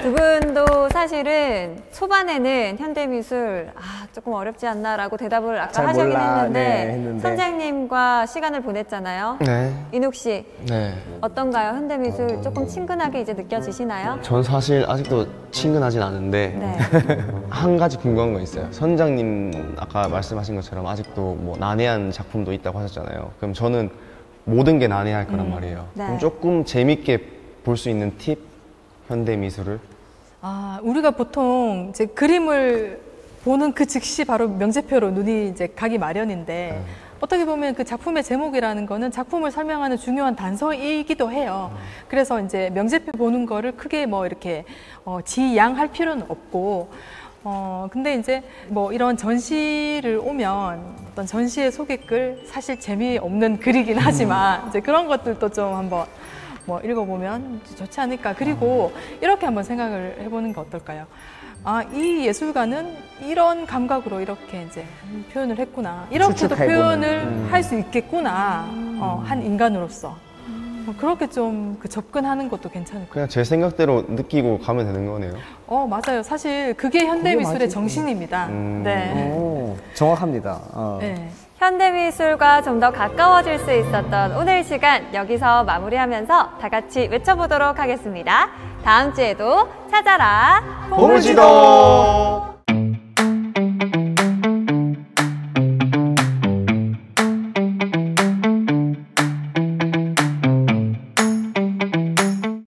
두 분도 사실은 초반에는 현대미술 조금 어렵지 않나라고 대답을 아까 잘 하시긴 몰라. 했는데, 네, 했는데. 선장님과 시간을 보냈잖아요. 네. 인욱 씨 네. 어떤가요? 현대미술 조금 친근하게 이제 느껴지시나요? 전 사실 아직도 친근하진 않은데 네. 한 가지 궁금한 거 있어요. 선장님 아까 말씀하신 것처럼 아직도 뭐 난해한 작품도 있다고 하셨잖아요. 그럼 저는 모든 게 난해할 거란 말이에요. 네. 그럼 조금 재밌게 볼 수 있는 팁? 현대 미술을? 우리가 보통 이제 그림을 보는 그 즉시 바로 명제표로 눈이 이제 가기 마련인데 어떻게 보면 그 작품의 제목이라는 거는 작품을 설명하는 중요한 단서이기도 해요. 그래서 이제 명제표 보는 거를 크게 뭐 이렇게 지양할 필요는 없고 근데 이제 뭐 이런 전시를 오면 어떤 전시의 소개글 사실 재미없는 글이긴 하지만 이제 그런 것들도 좀 한번 뭐 읽어보면 좋지 않을까. 그리고 이렇게 한번 생각을 해보는 거 어떨까요? 이 예술가는 이런 감각으로 이렇게 이제 표현을 했구나. 이렇게도 추측해보는. 표현을 할 수 있겠구나. 한 인간으로서. 그렇게 좀 접근하는 것도 괜찮을 것 그냥 제 생각대로 느끼고 가면 되는 거네요. 같아요. 맞아요. 사실 그게 현대미술의 맞지. 정신입니다. 네. 오, 정확합니다. 네. 현대미술과 좀 더 가까워질 수 있었던 오늘 시간 여기서 마무리하면서 다 같이 외쳐보도록 하겠습니다. 다음 주에도 찾아라 보물지도!